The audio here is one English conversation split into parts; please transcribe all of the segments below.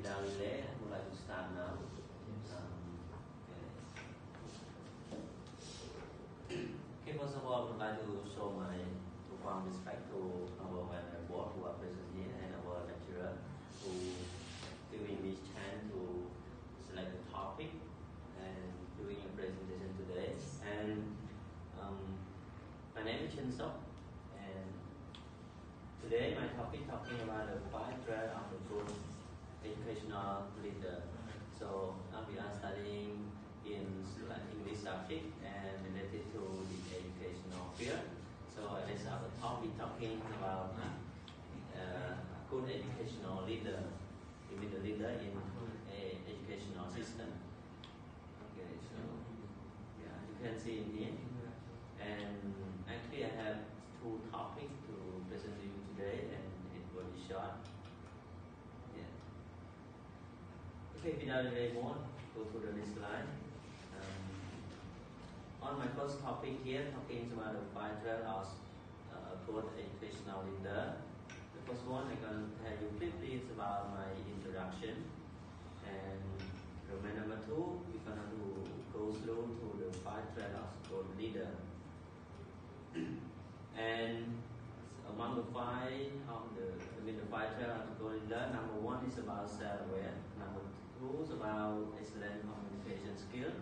without delay, I would like to start now. Okay, first of all, I would like to show my profound respect to our venerable board who are present here and our lecturer who giving me chance to select the topic and doing a presentation today. And my name is Chen Sok, and today my topic talking about the 5 traits of a good educational leader. So we are studying in English subject and related to the educational field. So as our topic talking about good educational leader, you mean the leader in a educational system. Okay, so yeah, you can see in here. And actually I have 2 topics to present to you today, and it will be short. Yeah. Okay, without delay more, go to the next slide. On my first topic here, talking about the 5 traits of a good educational leader. The first one I'm going to tell you briefly is about my introduction, and domain number 2 we're going to go through to the 5 traits of a good leader. And among the 5 traits of a good leader, number 1 is about self-aware, number 2 is about excellent communication skill,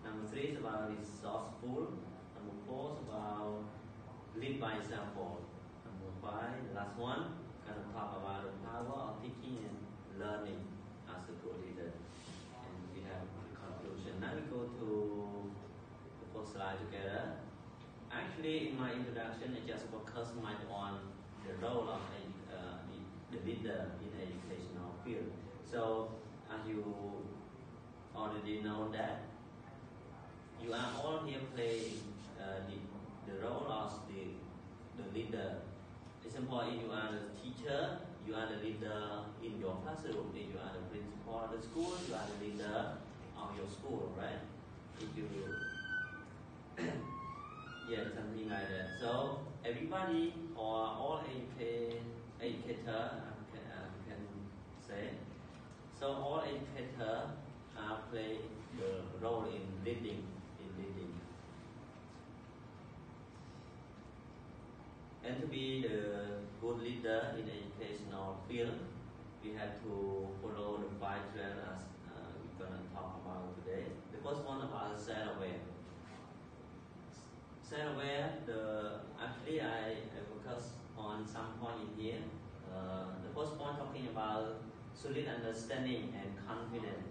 number 3 is about resourceful, number 4 is about lead by example, number 5, the last one, going to talk about the power of teaching and learning as a good leader. And we have the conclusion. Now we go to the first slide together. Actually, in my introduction, I just focus on the role of the leader in educational field. So, as you already know that you are all here playing the role of the leader. Example, if you are the teacher, you are the leader in your classroom. If you are the principal of the school, you are the leader of your school, right? If you yeah, something like that. So everybody or all educator can say. So all educators play the role in leading. And to be the good leader in the educational field, we have to follow the 5 traits as we're gonna talk about today. The first one about self-aware. Self-aware, actually I focus on some point in here. The first point talking about solid understanding and confidence.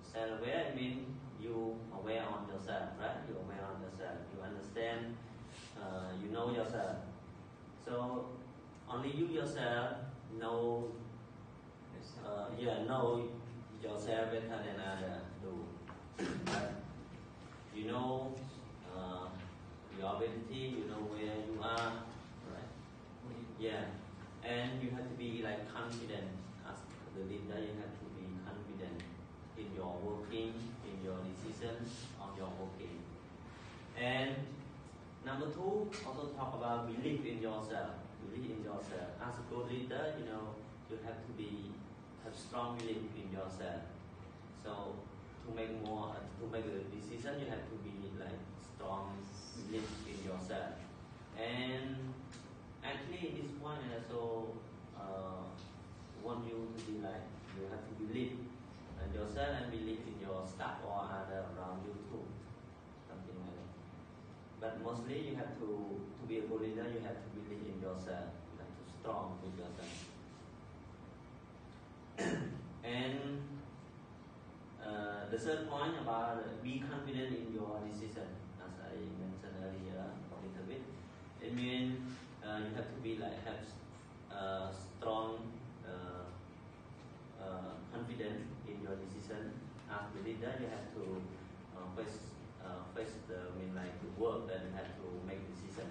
Self-aware means you aware on yourself, right? You aware on yourself. You understand. You know yourself. So only you yourself know. Know yourself better than others do. Right? You know your ability. You know where you are. Right? Yeah. And you have to be like confident as the leader. You have to be confident in your working, in your decisions, on your working. And number 2, also talk about belief in yourself. Believe in yourself. As a good leader, you have to have strong belief in yourself. So to make a decision, you have to be like strong belief in yourself. And actually, in this point, I also want you to be like, you have to believe in yourself and believe in your staff or other around you too. Something like that. But mostly you have to be a good leader, you have to believe in yourself. You have to strong with yourself. And the third point about be confident in your decision, as I mentioned earlier a little bit. It means you have to be like have strong confidence in your decision. As the leader, you have to face the work that you have to make decision.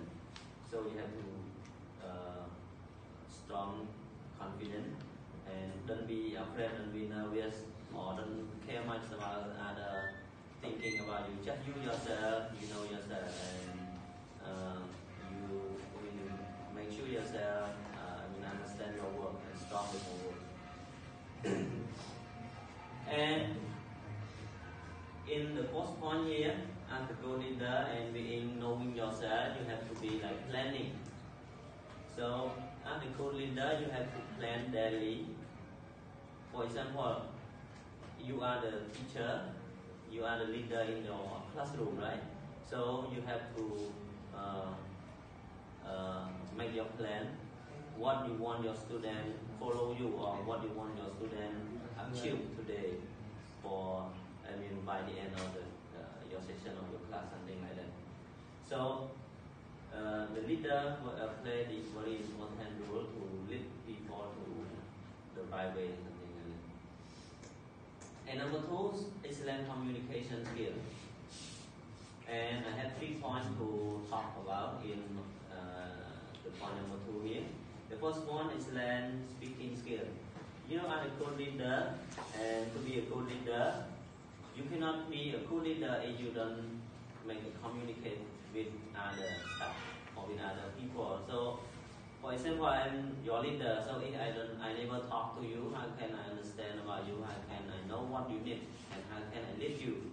So you have to strong confident and don't be afraid, don't be nervous, or don't care much about other thinking about you. Just you yourself, you know yourself, and you will make sure yourself understand your work and strong with your work. And in the first 1 year, as a co-leader and being knowing yourself, you have to be like planning. So as a co-leader, you have to plan daily. For example, you are the teacher, you are the leader in your classroom, right? So you have to make your plan. What you want your student follow you, or what you want your student achieve today, for by the end of your session of your class, something like that. So the leader play the very important role to lead people to the right way, something like that. And number 2, excellent communication skill. And I have 3 points to talk about in the point number 2 here. The first one is excellent speaking skill. You know, as a co-leader, and to be a co-leader, you cannot be a co-leader if you don't communicate with other staff or with other people. So, for example, I'm your leader. So if I never talk to you, how can I understand about you? How can I know what you need, and how can I lead you?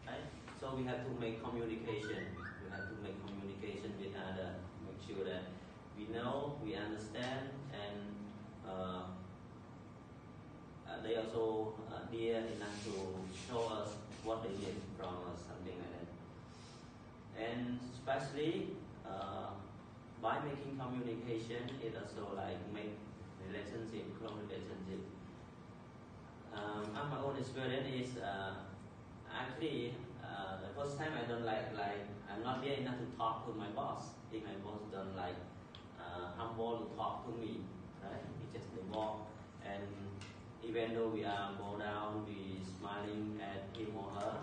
Right? So we have to make communication. We have to make communication with other. Make sure that we know, we understand, and they also dear enough to show us what they need from us, something like that. And especially by making communication, it also like make relationship, close relationship. My own experience is actually the first time I don't like I'm not there enough to talk to my boss. If my boss don't like humble to talk to me, right? He just walk, and even though we are bow down, we smiling at him or her,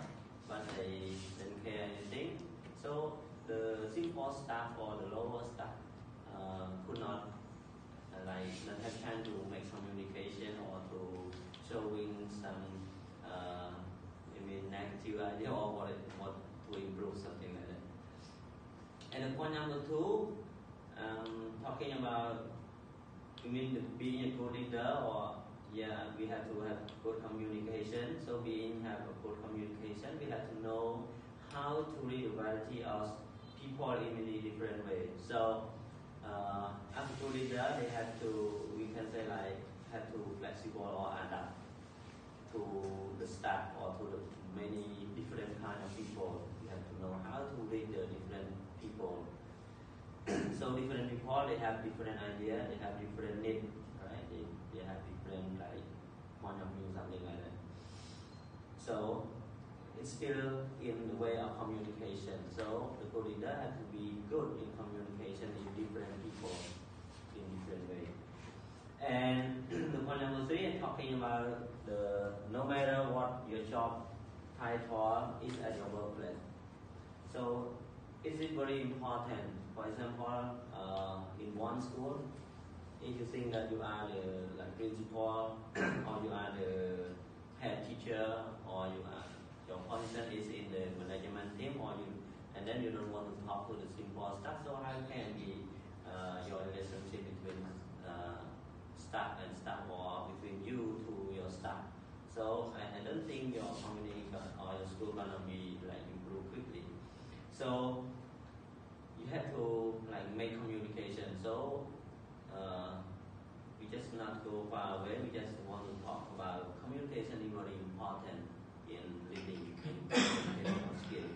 but they don't care anything. So the simple staff or the lower staff could not not have time to make communication or to showing some negative idea or what to improve, something like that. And the point number 2, talking about being a good leader, or we have to have good communication. So have a good communication, we have to know how to read a variety of people in many different ways. So as a good leader, they have to, we can say have to flexible or adapt to the staff or to the many different kind of people. You have to know how to read the different people. So different people, they have different ideas, they have different needs, right? They have different point of view, something like that. So it's still in the way of communication. So the good leader has to be good in communication with different people in different ways. And the point number 3 is talking about no matter what your job title is at your workplace. So is it very important? For example, in one school, if you think that you are the principal or you are the head teacher, or your position is in the management team, and then you don't want to talk to the simple staff, so how can be your relationship between staff and staff, or between you to your staff? So I don't think your community or your school gonna be improve quickly. So you have to make communication. So we just not go far away. We just want to talk about communication is very important in leading communication skill.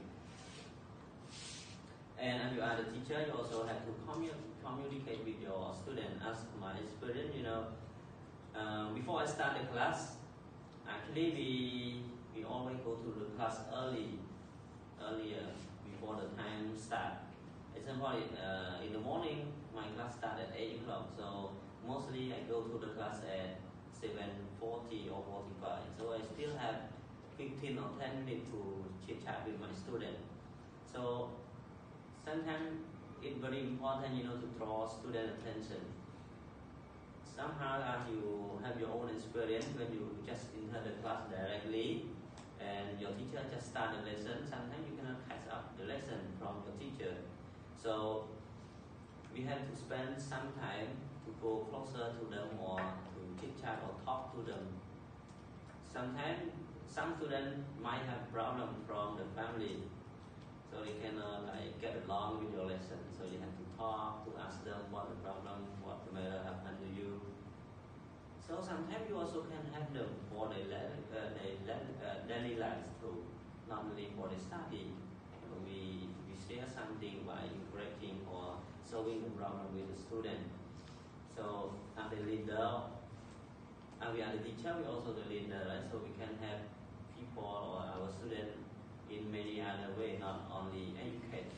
And if you are the teacher, you also have to communicate with your student. As my experience, before I start the class, actually we always go to the class earlier before the time start. Example, in the morning, my class starts at 8 o'clock. So mostly I go to the class at 7:40 or 45. So I still have 15 or 10 minutes to chit chat with my student. So sometimes it's very important, to draw student attention. Somehow, as you have your own experience, when you just enter the class directly, and your teacher just start the lesson, sometimes you cannot catch up the lesson from your teacher. So we have to spend some time to go closer to them, or to chit chat or talk to them. sometimes some students might have problem from the family, so they cannot like get along with your lesson. So you have to talk to ask them what the problem, what the matter happened to you. So sometimes you also can help them for their daily lives too, not only for the study. We share something by encouraging or solving the problem with the student. So as the leader, and we are the teacher, we also the leader, right? So we can help people or our students in many other ways, not only educate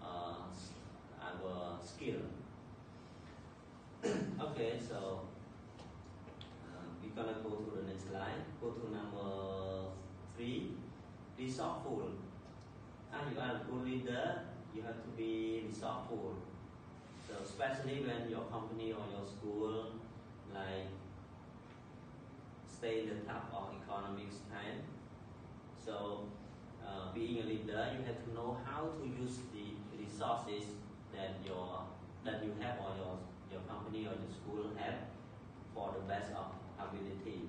our skill. Okay, so we're gonna go to the next slide. Go to number 3, resourceful. And you are a good leader, you have to be resourceful. So especially when your company or your school like stay in the top of economics time. So being a leader, you have to know how to use the resources that you have or your company or your school have for the best of ability.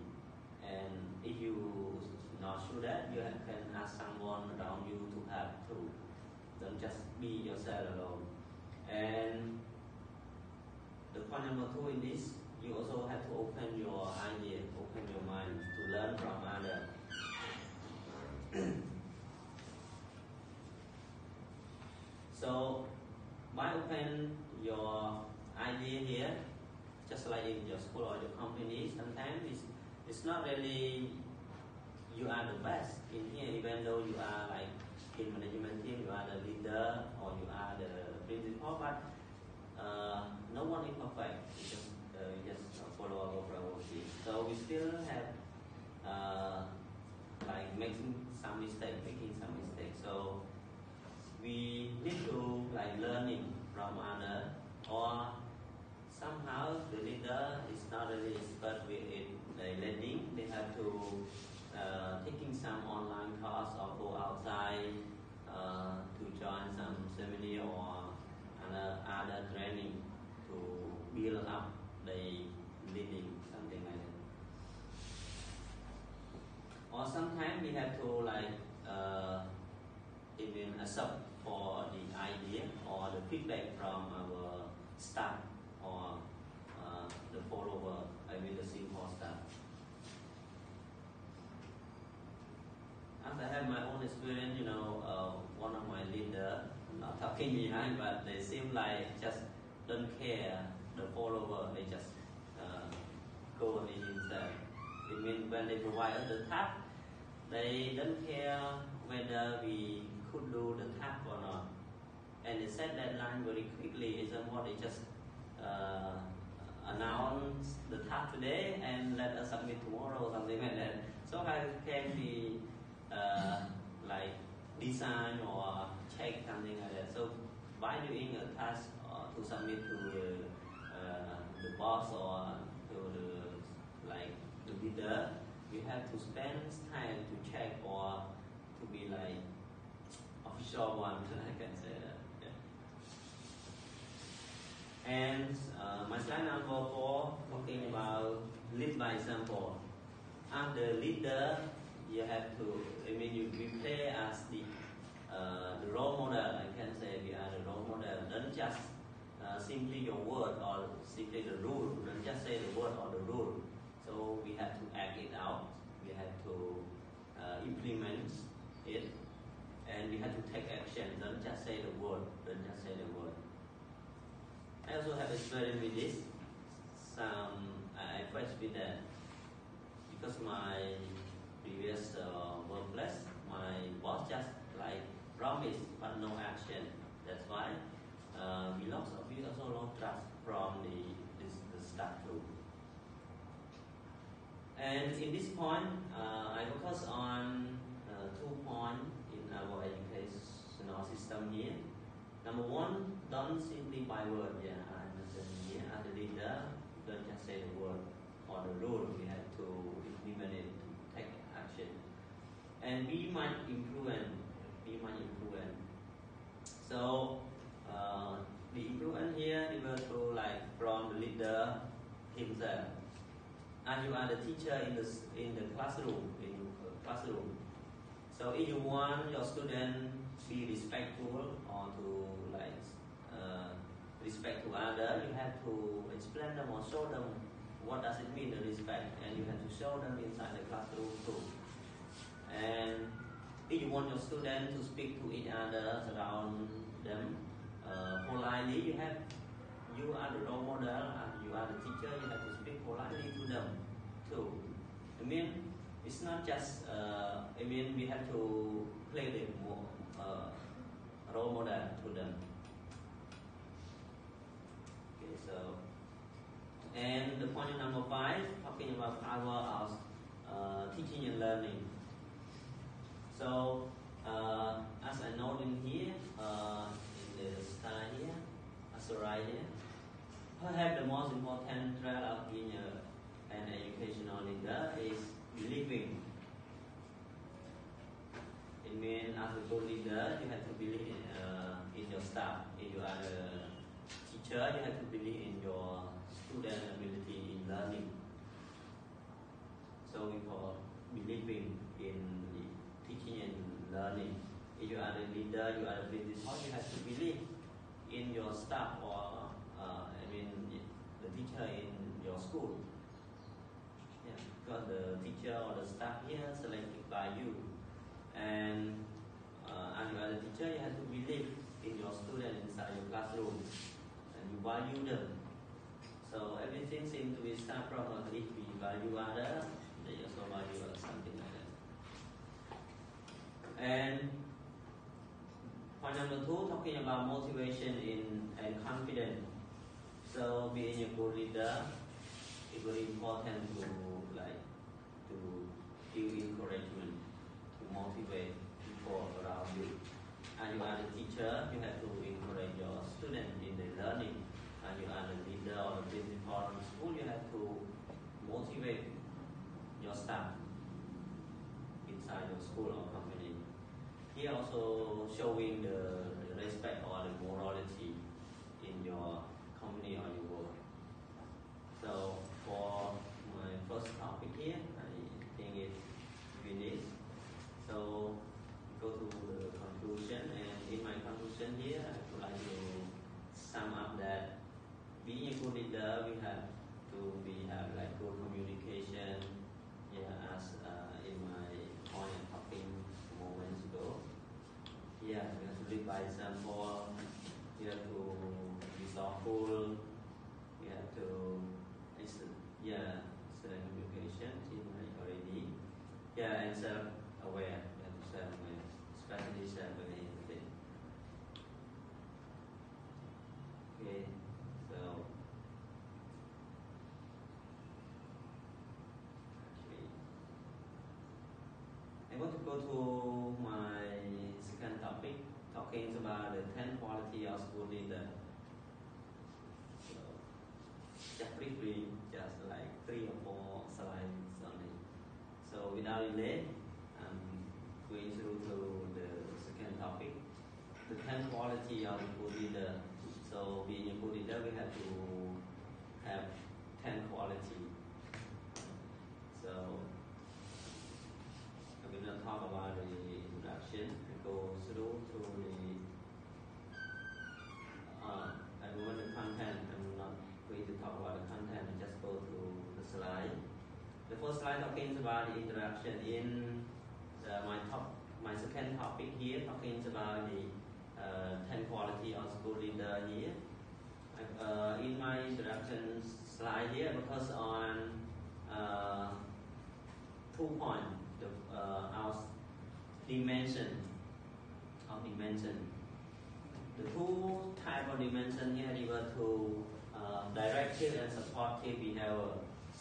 And if you not sure that, you can ask someone around you to help too. Don't just be yourself alone. And the point number 2 in this, you also have to open your idea, open your mind to learn from others. So by open your idea here, just like in your school or your company, sometimes it's not really you are the best in here, even though you are like in management team, you are the leader or you are the principal, but no one is perfect. You just follow our process. So we still have like making some mistakes. So we need to like learning from others, or somehow the leader is not really expert with it. Leading, they have to taking some online course or go outside to join some seminar or other training to build up the leading, something like that. Or sometimes we have to like even accept for the idea or the feedback from our staff or the follower, I mean the simple staff. As I have my own experience, one of my leader, not talking behind, but they seem like just don't care the follower, they just go on himself. It means when they provide us the task, they don't care whether we could do the task or not. And they set deadline very quickly. It's what they just announce the task today and let us submit tomorrow, something like that. So how can we like design or check something like that? So by doing a task to submit to the boss or to the leader, we have to spend time to check or to be like official one, I can say that. Yeah. And my slide number 4 talking about lead by example. As the leader, you have to, you play as the role model. I can say we are the role model. Don't just simply your word or simply the rule. Don't just say the word or the rule. So we have to act it out. We have to implement it, and we have to take action. Don't just say the word. Don't just say the word. I also have experience with this. I first with that because my previous workplace, my boss just like promise but no action. That's why we also lost trust from the staff too. And in this point, I focus on 2 points in our educational system here. Number 1, don't simply by word. Yeah, I understand here. As a leader, don't just say the word or the rule. We have to implement it, to take action. And we might influence. So the influence here is to like from the leader himself. and you are the teacher in the classroom, So if you want your student to be respectful or to like respect to others, you have to explain them or show them what does it mean, the respect, and you have to show them inside the classroom too. And if you want your students to speak to each other around them politely, you are the role model and you are the teacher, you have to speak politely to them too. I mean, it's not just, we have to play the role model to them. Okay, so, and the point number 5, talking about power of teaching and learning. So, as I note in here, in the slide here, as a right here, perhaps the most important trait of being an educational leader is believing. It means as a good leader, you have to believe in your staff. If you are a teacher, you have to believe in your student ability in learning. So we call believing in teaching and learning. If you are the leader, you are the principal, you have to believe in your staff or the teacher in your school. Yeah, because the teacher or the staff here selected by you. And as you are the teacher, you have to believe in your student inside your classroom and you value them. So everything seems to be start from if we value others, they also value us, something like that. And point number 2, talking about motivation and confidence. So being a good leader, it's very important to give encouragement, to motivate people around you. And you are the teacher, you have to encourage your students in the learning. And you are the leader or the principal of the school, you have to motivate your staff inside your school or company. Here also showing the respect or the morality in your company or your work. So for my first topic here, I think it's finished. So go to the conclusion, and in my conclusion here, I would like to sum up that being a good leader, we have have like good communication. Yeah, as in my point talking moments ago. Yeah, we have to lead by example. You have to be thoughtful. You have to self communication in already. Yeah, and self-aware. You have to self-aware, especially self-aware in the thing. Okay, so. I want to go to my second topic, talking about the 10 quality of school leader. So, just briefly, just like 3 or 4 slides only. So without delay, I'm going through to the second topic, the 10 quality of a good leader. So being a good leader, we have to have 10 quality. So I'm going to talk about the introduction. I go through to the I want the content. I'm not going to talk about the content. I just go to the slide. The first slide talking about the introduction. In my second topic here, talking about the 10 quality of school leader here. In my introduction slide here, I focus on 2 points. Our dimension. The 2 types of dimension here refer to directive and supportive behavior.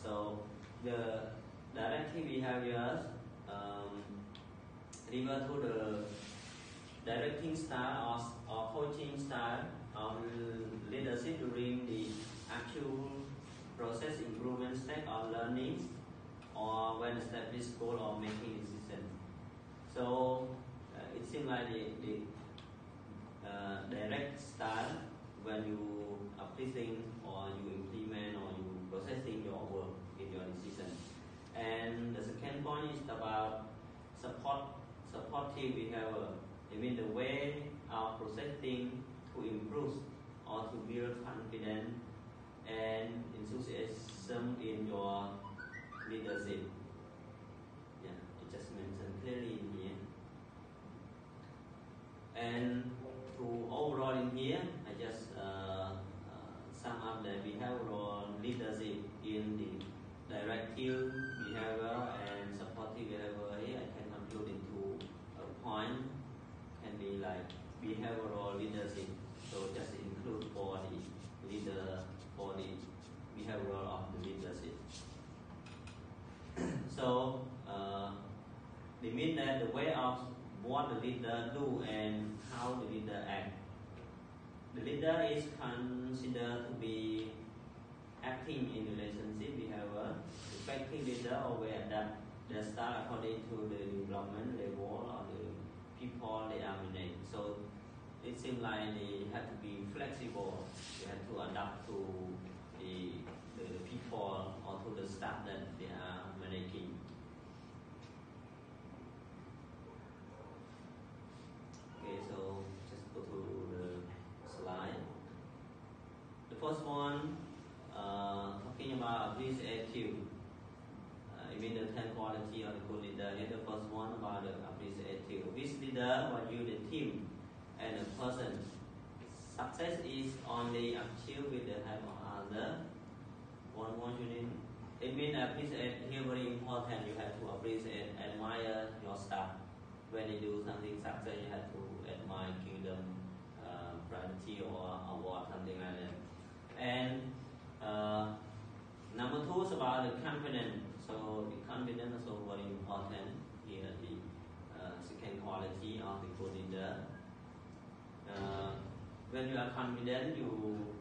So the directive behaviors refer to the directing style or coaching style of leadership during the actual process improvement stage of learning or when established goal or making decision. So it seems like the direct style when you are pleasing or you implement or you processing your work in your decision. And the second point is about supportive behavior. I mean the way of processing to improve or to build confidence and enthusiasm in your leadership. Yeah, it just mentioned clearly in here. And to overall in here, I just sum up the behavioral leadership in the directive behavior and supportive behavior. Here I can conclude into a point, can be like behavioral leadership. So just include for the leader, for the behavioral of the leadership. So they mean that the way of what the leader do and how the leader act. The leader is considered to be acting in relationship behavior. Effective leader always adapt their style according to the development level of the people they are managing. So it seems like they have to be flexible. They have to adapt to the people or to the staff that they are managing. Okay, so just go to the slide. The first one, talking about this attitude. I mean the 10 quality of the good leader. Here the first one about the attitude. Which leader will you the team and a person? Success is only achieved with the help of others. One more unit. It means appreciate here very important. You have to appreciate, admire your staff. When they do something success, you have to admire, give them priority or award, something like that. And number 2 is about the confidence. So the confidence is also very important. Here the second quality of the good leader. When you are confident, you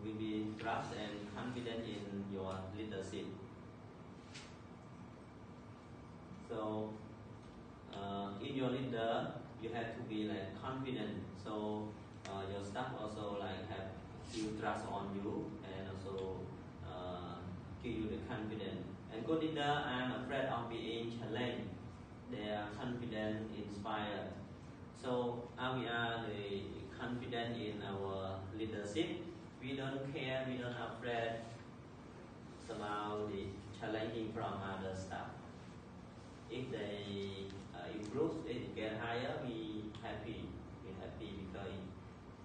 will be trust and confident in your leadership. So in your leader, you have to be like confident. So your staff also like have you trust on you and also give you the confidence. And good leader are afraid of being challenged. They are confident, inspired. So we are the confident in our leadership. We don't care, we don't afraid about the challenging from other staff. If they improve, if they get higher, we happy. We happy because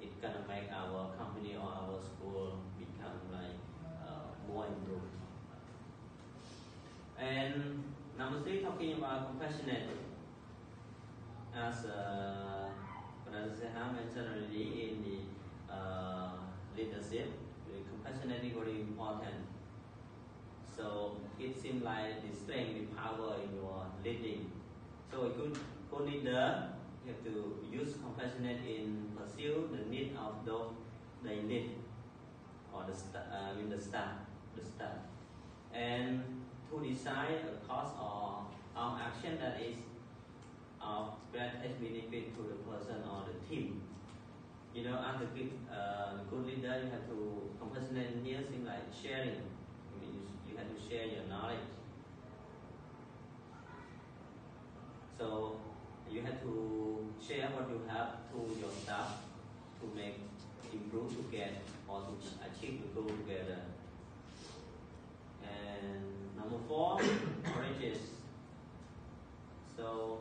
it's gonna make our company or our school become like more improved. And number 3, talking about compassionate. As Pradesha mentioned already in the leadership, the compassionate is very important. So it seems like the strength, the power in your leading. So a good leader, you have to use compassionate in pursue the need of those they lead or the staff. And to decide a course or action that is of greatest benefit to the person or the team. You know, as a good leader, you have to compassionate in here, things like sharing. I mean, you have to share your knowledge. So you have to share what you have to your staff to make improve together or to achieve the goal together. And number 4, courageous. So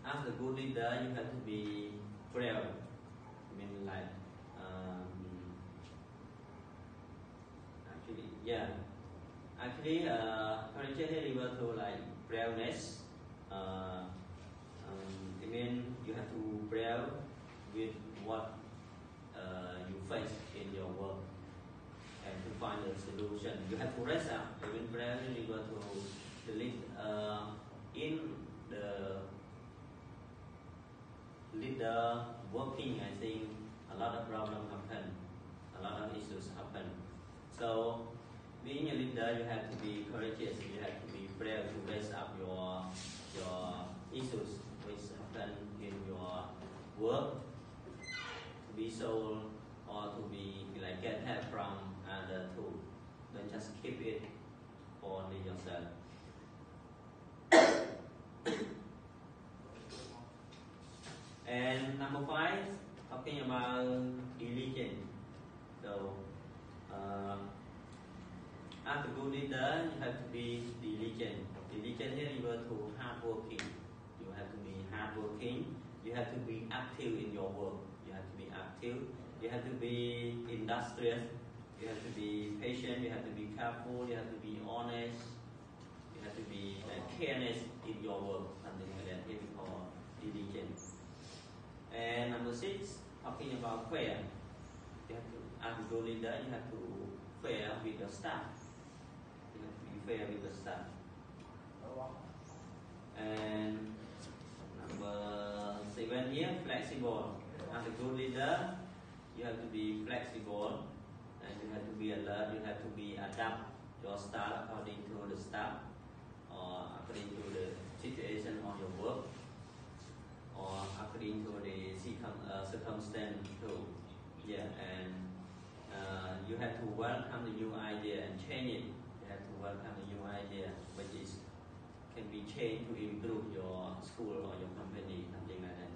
as a good leader, you have to be brave. I mean, like courageous refer to like braveness. I mean, you have to brave with what you face in your work and to find a solution. You have to rise up. I mean, brave refer to the lead in the leader working. I think a lot of problems happen, a lot of issues happen. So being a leader, you have to be courageous. You have to be brave to raise up your issues which happen in your work, to be solved or to be like get help from other too. Don't just keep it for only yourself. And number 5, talking about diligence. So, as a good leader, you have to be diligent. Diligent here refers to hardworking. You have to be hardworking. You have to be active in your work. You have to be active. You have to be industrious. You have to be patient. You have to be careful. You have to be honest. You have to be careless in your work. Something like that. Here we call diligence. And number 6, talking about fair. You have to, as a good leader, you have to fair with your staff. You have to be fair with the staff. And number 7 here, flexible. As a good leader, you have to be flexible, and you have to be alert. You have to be adapt your style according to the staff, or according to the situation on your work, or according to the circumstance too. Yeah, and you have to welcome the new idea and change it. You have to welcome the new idea, which is can be changed to improve your school or your company, something like that.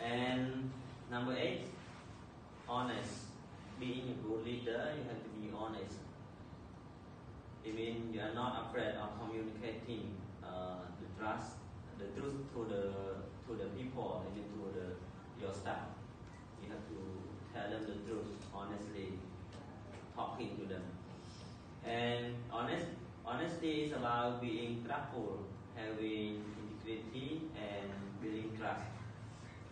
And number 8, honest. Being a good leader, you have to be honest. It means you are not afraid of communicating the truth to the people, even to your staff. You have to tell them the truth honestly, talking to them. And honesty is about being truthful, having integrity, and building trust.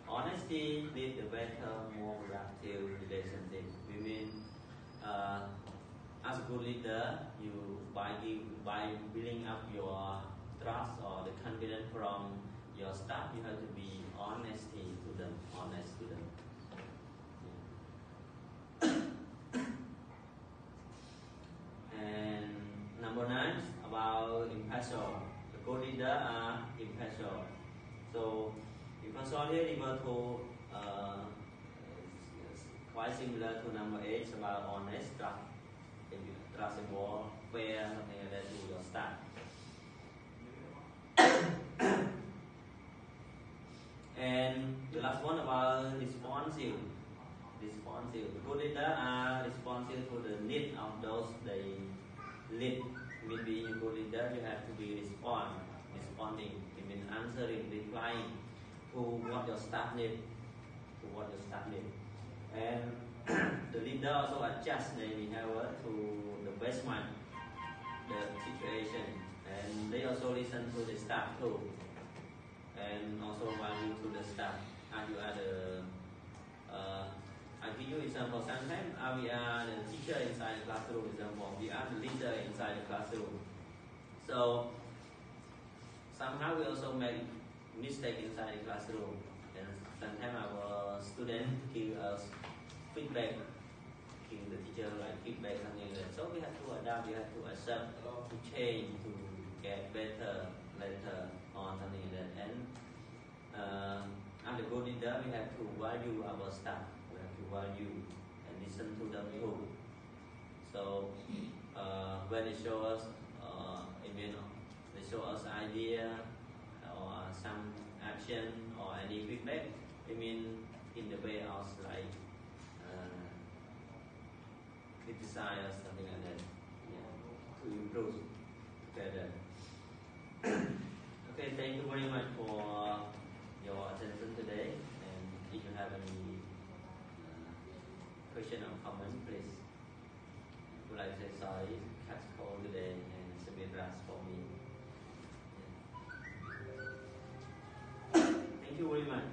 Honesty leads to better, more productive relationship. We mean, as a good leader, you by building up your trust or the confidence from your staff, you have to be honest to them. And number 9, about impartial. The good leader are impartial. So impartial here refers to quite similar to number 8, about honest, trustable, fair, something like that to your staff. And the last one about responsive. The good leader are responsive to the need of those they lead. Maybe you good leader, you have to be responding. It means answering, replying to what your staff need. And the leader also adjust their behavior to the best one, the situation, and they also listen to the staff too, and also value to the staff. As you are the I give you example. Sometimes we are the teacher inside the classroom. Example, we are the leader inside the classroom. So somehow we also make mistake inside the classroom, and sometimes our students give us feedback, give the teacher like feedback, something like that. So we have to adapt, we have to accept, to change, to get better later on, something like that. And as a good leader, we have to value our staff. We have to value and listen to them too. So when they show us, they show us idea or some action or any feedback, in the way of like criticize or something like that, to improve together. Okay, thank you very much for your attention today. And if you have any question or comment, please. I would like to say sorry, catch call today and submit rush for me. Thank you very much.